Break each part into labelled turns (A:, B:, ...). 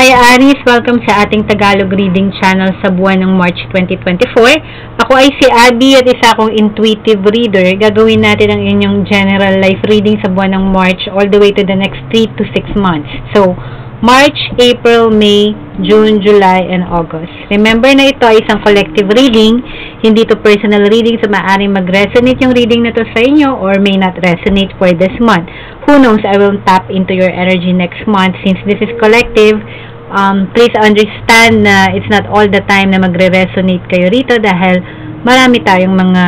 A: Hi Aries! Welcome sa ating Tagalog reading channel sa buwan ng March 2024. Ako ay si Abby at isa akong intuitive reader. Gagawin natin ang inyong general life reading sa buwan ng March all the way to the next 3 to 6 months. So, March, April, May, June, July, and August. Remember na ito ay isang collective reading. Hindi to personal reading, so maaaring mag-resonate yung reading na to sa inyo or may not resonate for this month. Who knows, I will tap into your energy next month. Since this is collective, please understand na it's not all the time na magre-resonate kayo rito dahil marami tayong mga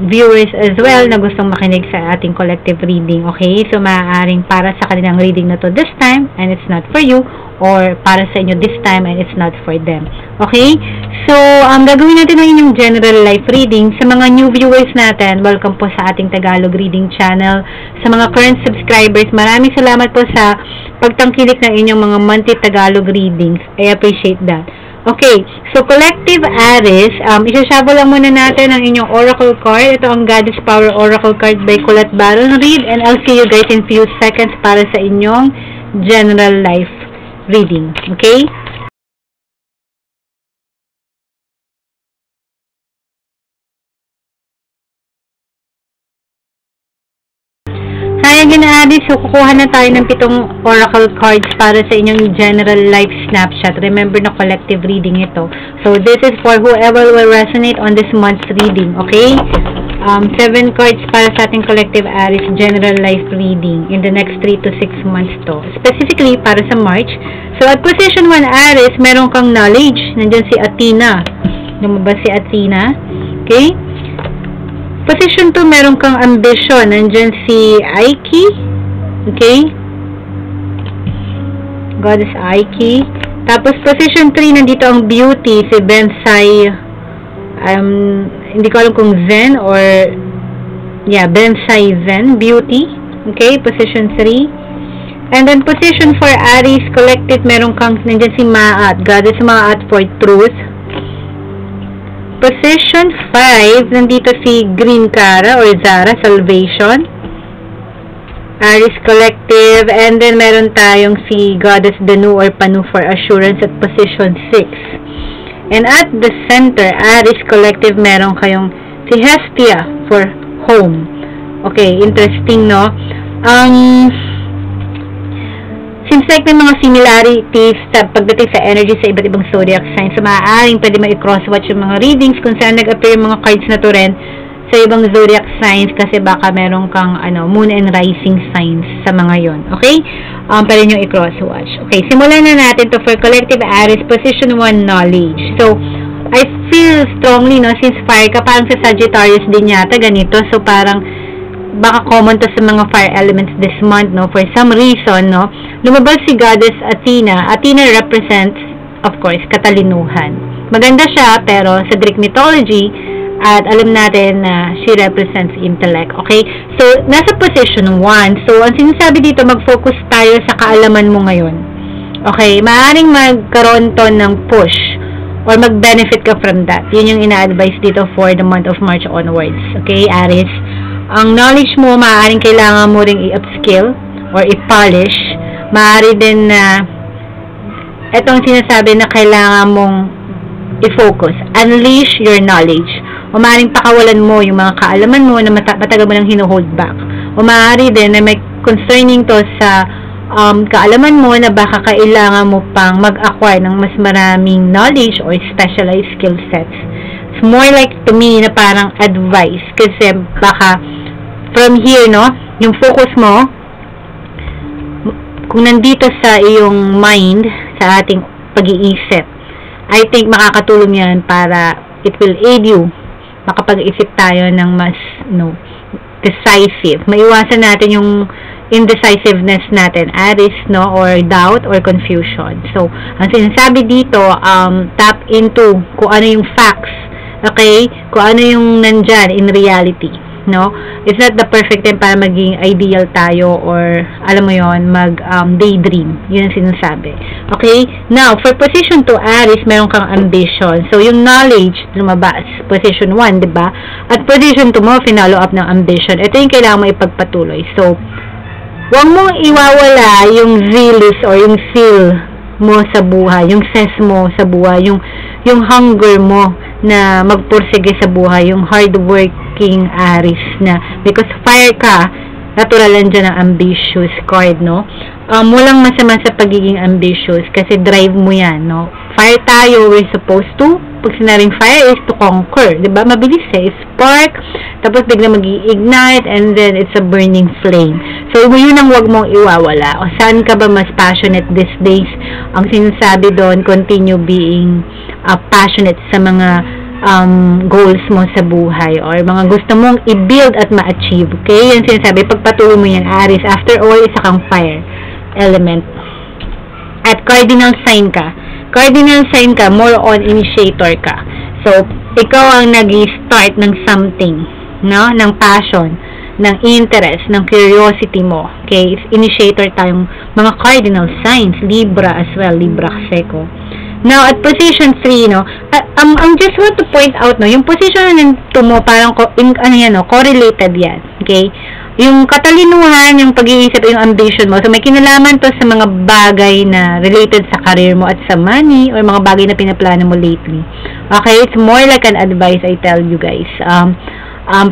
A: viewers as well na gustong makinig sa ating collective reading. Okay? So, maaaring para sa kanilang reading na to this time and it's not for you, or para sa inyo this time and it's not for them. Okay? So, gagawin natin ang inyong general life reading. Sa mga new viewers natin, welcome po sa ating Tagalog reading channel. Sa mga current subscribers, maraming salamat po sa pagtangkilik ng inyong mga monthly Tagalog readings. I appreciate that. Okay, so collective Aries, isashuffle lang muna natin ang inyong oracle card. Ito ang Goddess Power Oracle card by Colette Baron Reid, and I'll see you guys in few seconds para sa inyong general life reading. Okay? Hi again, Aries. So, kukuha na tayo ng 7 oracle cards para sa inyong general life snapshot. Remember na collective reading ito. So, this is for whoever will resonate on this month's reading. Okay? 7 cards para sa ating collective Aries general life reading in the next 3 to 6 months to. Specifically, para sa March. So, at position 1, Aries, meron kang knowledge. Nandyan si Athena. Lumabas si Athena. Okay? Position 2, meron kang ambition. Nandyan si Aiki. Okay? Goddess Aiki. Tapos, position 3, nandito ang beauty. Si Bensai. Hindi ko alam kung Zen or yeah, Bensai Zen. Beauty. Okay? Position 3. And then, position 4, Aries collective, meron kang, nandyan si Maat. Goddess Maat for truth. Position 5, nandito si Green Cara or Zara, Salvation. Aries Collective. And then, meron tayong si Goddess Danu or Panu for assurance at position 6. And at the center, Aries Collective, meron kayong si Hestia for home. Okay, interesting, no? Seems like may mga similarities sa pagdating sa energy sa iba't ibang zodiac signs. So, maaaring pwede mo i-cross-watch yung mga readings kung saan nag-appear yung mga cards na to rin sa ibang zodiac signs kasi baka meron kang moon and rising signs sa mga yon. Okay? Pwede nyo i-cross-watch. Okay, simulan na natin to for collective Aries, position 1, knowledge. So, I feel strongly, no, since fire ka, parang sa Sagittarius din yata, ganito. So, parang baka common to sa mga fire elements this month, no? For some reason, no? Lumabas si Goddess Athena. Athena represents, of course, katalinuhan. Maganda siya, pero sa Greek mythology, at alam natin na she represents intellect. Okay? So, nasa position 1. So, ang sinasabi dito, mag-focus tayo sa kaalaman mo ngayon. Okay? Maaaring magkaroon to ng push or mag-benefit ka from that. Yun yung ina-advise dito for the month of March onwards. Okay, Aries? Ang knowledge mo, maaaring kailangan mo ring i-upskill or i-polish. Maaari din na itong sinasabi na kailangan mong i-focus. Unleash your knowledge. O maaaring pakawalan mo yung mga kaalaman mo na matagal mo nang hino-hold back. O maaari din na may concerning to sa kaalaman mo na baka kailangan mo pang mag-acquire ng mas maraming knowledge or specialized skill sets. It's more like to me na parang advice kasi baka from here, no, yung focus mo kung nandito sa iyong mind, sa ating pag-iisip, I think makakatulong yan para it will aid you makapag-isip tayo ng mas decisive. Maiwasan natin yung indecisiveness natin, Aries, no, or doubt or confusion. So, ang sinasabi dito, tap into kung ano yung facts. Okay? Kung ano yung nandyan in reality, no? It's not the perfect time para maging ideal tayo or, alam mo yon, daydream. Yun ang sinasabi. Okay? Now, for position 2, Aries, meron kang ambition. So, yung knowledge, lumabas. Position 1, diba? At position 2 mo, finalo up ng ambition. Ito yung kailangan mo ipagpatuloy. So, Huwag mong iwawala yung zealous or yung zeal mo sa buhay, yung zest mo sa buhay, yung hunger mo na magpursige sa buhay, yung hardworking Aries na, because fire ka, natural lang dyan ang ambitious card, no? Walang masama sa pagiging ambitious kasi drive mo yan, no? Fire tayo, we're supposed to, pag sinabing fire is to conquer, diba? Mabilis spark, tapos bigla mag-i-ignite, and then it's a burning flame. So, yun ang wag mong iwawala. O saan ka ba mas passionate these days? Ang sinasabi doon, continue being passionate sa mga goals mo sa buhay or mga gusto mong i-build at ma-achieve. Okay? Yan sinasabi, pagpatuloy mo yan, Aries. After all, isa kang fire element. At cardinal sign ka. Cardinal sign ka, more on initiator ka. So, ikaw ang nag-start ng something, no? Ng passion, ng interest, ng curiosity mo. Okay? Initiator tayong mga cardinal signs. Libra as well. Libra kasi ko. Now, at position 3, no, ang just want to point out, no, yung position na nito mo, parang, correlated yan. Okay? Yung katalinuhan, yung pag-iisip, yung ambition mo. So, may kinalaman to sa mga bagay na related sa career mo at sa money or mga bagay na pinaplano mo lately. Okay? It's more like an advice, I tell you guys.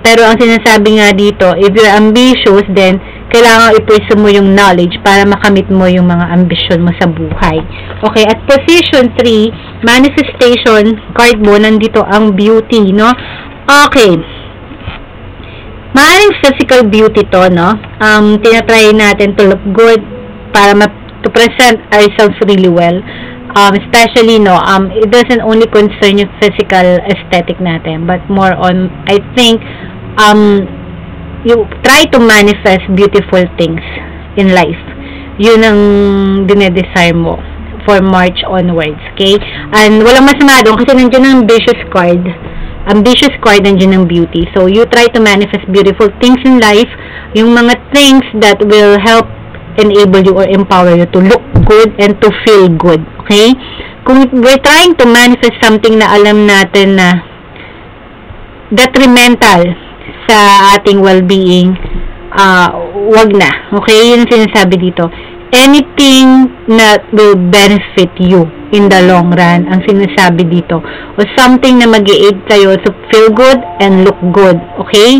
A: Pero ang sinasabi nga dito, if you're ambitious, then kailangan i-pursue mo yung knowledge para makamit mo yung mga ambisyon mo sa buhay. Okay, at position 3, manifestation card mo, nandito ang beauty, no? Okay. Maaaring physical beauty to, no? Tinatry natin to look good para to present ourselves really well. Especially, no, it doesn't only concern yung physical aesthetic natin, but more on, I think, you try to manifest beautiful things in life. Yun ang dinedesire mo for March onwards, okay? And walang masama doon kasi nandiyan ang ambitious card. Ambitious card, nandiyan ang beauty. So, you try to manifest beautiful things in life, yung mga things that will help enable you or empower you to look good and to feel good, okay? Kung we're trying to manifest something na alam natin na detrimental sa ating well-being, wag na, okay? Yun ang sinasabi dito. Anything that will benefit you in the long run, ang sinasabi dito. O something na mag-i-aid tayo to feel good and look good, okay?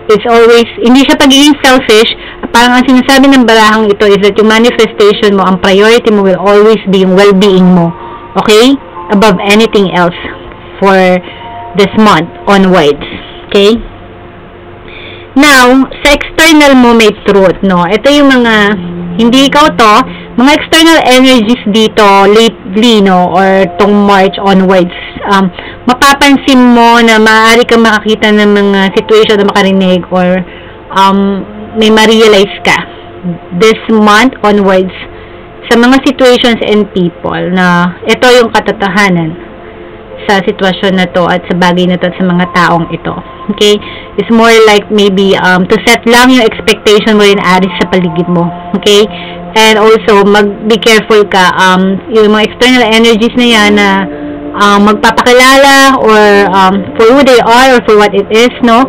A: It's always, hindi siya pagiging selfish, parang ang sinasabi ng barahang ito is that yung manifestation mo, ang priority mo will always be yung well-being mo, okay? Above anything else for this month onwards, okay? Now, sa external mo may truth, no? Ito yung mga, hindi ikaw to, mga external energies dito lately, no, or tong March onwards, mapapansin mo na maaari kang makakita ng mga situation na makarinig or may ma-realize ka this month onwards sa mga situations and people na ito yung katatahanan sa sitwasyon na to at sa bagay na to at sa mga taong ito. Okay? It's more like maybe to set lang yung expectation mo rin, Aries, sa paligid mo. Okay? And also, be careful ka. Yung mga external energies na yan na magpapakilala or for who they are or for what it is, no?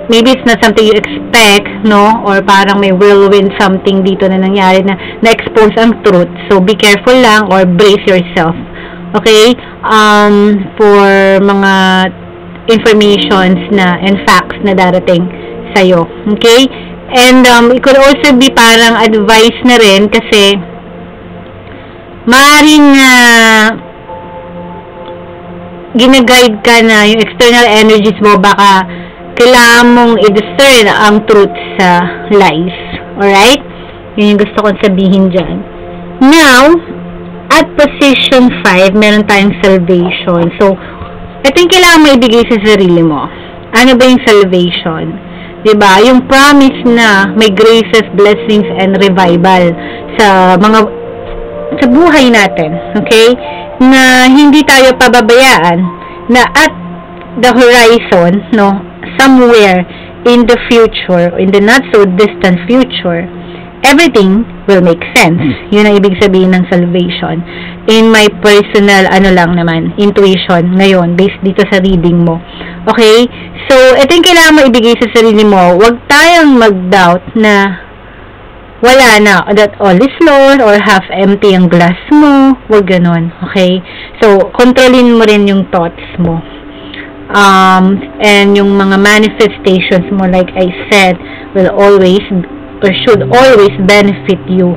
A: Maybe it's not something you expect, no? Or parang may whirlwind something dito na nangyari na na-expose ang truth. So, be careful lang or brace yourself. Okay? For mga informations na and facts na darating sa'yo. Okay? And it could also be parang advice na rin kasi maaaring gina-guide ka na yung external energies mo, baka kailangan mong i-discern ang truth sa lies. Alright? Yun yung gusto kong sabihin dyan. Now, at position 5, meron tayong salvation. So, ito yung kailangan mo ibigay sa sarili mo. Ano ba yung salvation? Diba? Yung promise na may graces, blessings, and revival sa buhay natin. Okay? Na hindi tayo pababayaan na at the horizon, no, somewhere in the future, in the not so distant future, everything will make sense. Yun ang ibig sabihin ng salvation. In my personal, intuition ngayon, based dito sa reading mo. Okay? So, ito yung kailangan mo ibigay sa sarili mo. Huwag tayong mag-doubt na wala na, that all is lost or half empty ang glass mo. Huwag ganon. Okay? So, kontrolin mo rin yung thoughts mo. And yung mga manifestations mo, like I said, will always or should always benefit you.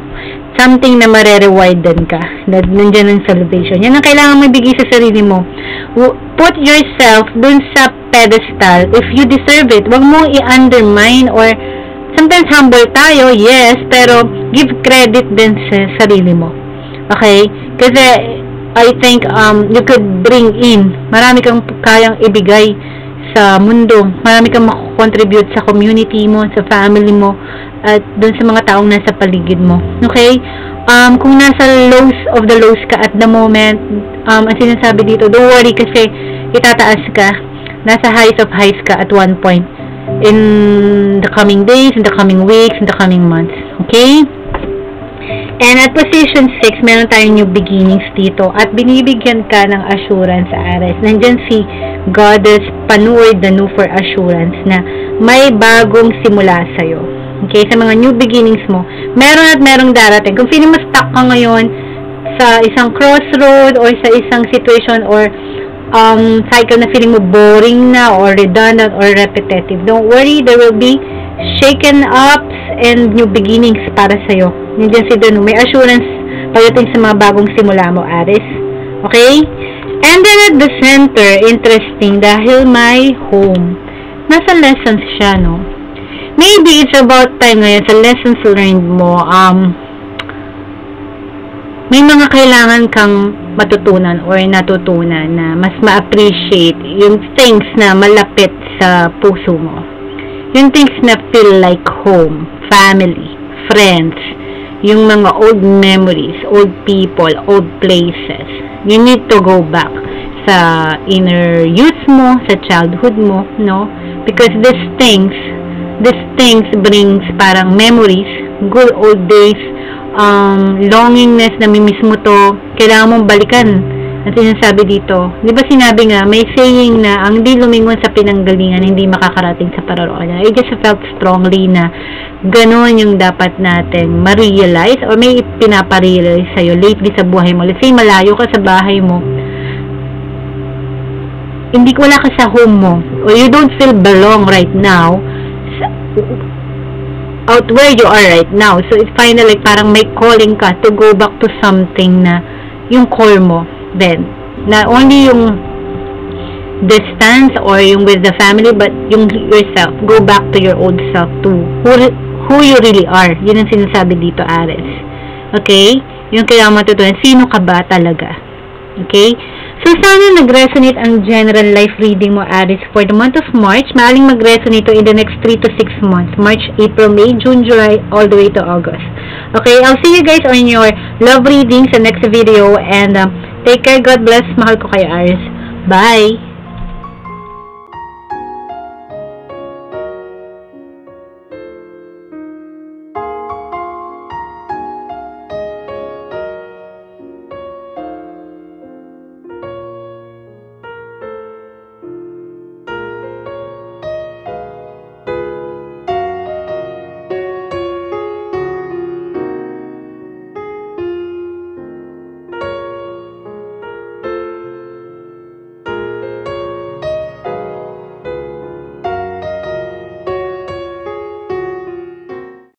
A: Something na marere-rewardan ka. Nandiyan ang salvation. Yan ang kailangan mo ibigay sa sarili mo. Put yourself dun sa pedestal if you deserve it. Huwag mo i-undermine or sometimes humble tayo, yes, pero give credit din sa sarili mo. Okay? Kasi I think you could bring in, marami kang kayang ibigay sa mundo. Marami kang makakontribute sa community mo, sa family mo, at dun sa mga taong nasa paligid mo. Okay? Kung nasa lows of the lows ka at the moment, ang sinasabi dito, don't worry kasi itataas ka. Nasa highs of highs ka at one point in the coming days, in the coming weeks, in the coming months. Okay? And at position 6, meron tayong new beginnings dito. At binibigyan ka ng assurance, Aries. Nandyan si Goddess Panur Danu for assurance na may bagong simula sa'yo. Okay? Sa mga new beginnings mo, meron at merong darating. Kung feeling mo stuck ka ngayon sa isang crossroad or sa isang situation or cycle na feeling mo boring na or redundant or repetitive, don't worry, there will be shaken ups and new beginnings para sa'yo. Nandiyan si Danu. May assurance pagdating sa mga bagong simula mo, Aries. Okay? And then at the center, interesting, dahil my home, nasa lessons siya, no? Maybe it's about time ngayon sa lessons learned mo. May mga kailangan kang matutunan or natutunan na mas ma-appreciate yung things na malapit sa puso mo. Yung things na feel like home, family, friends, yung mga old memories, old people, old places. You need to go back sa inner youth mo, sa childhood mo, no? Because these things brings parang memories, good old days, longingness, namimiss mo to, kailangan mong balikan. At sinasabi dito, di ba sinabi nga, may saying na ang di lumingon sa pinanggalingan, hindi makakarating sa pararoonan. I just felt strongly na gano'n yung dapat natin ma-realize or may pinaparealize sa'yo lately sa buhay mo. Let's say, malayo ka sa bahay mo, hindi wala ka sa home mo, or you don't feel belong right now, out where you are right now. So, it's finally like parang may calling ka to go back to something na yung core mo. Then, not only yung distance or yung with the family, but yung yourself. Go back to your old self, to who you really are. Yun ang sinasabi dito, Aries. Okay? Yung kailangan matutunan, sino ka ba talaga? Okay? So, sana nag-resonate ang general life reading mo, Aries, for the month of March. Maaling mag-resonate in the next 3 to 6 months. March, April, May, June, July, all the way to August. Okay? I'll see you guys on your love reading sa next video. And, take care. God bless. Mahal ko kayo, Aries. Bye!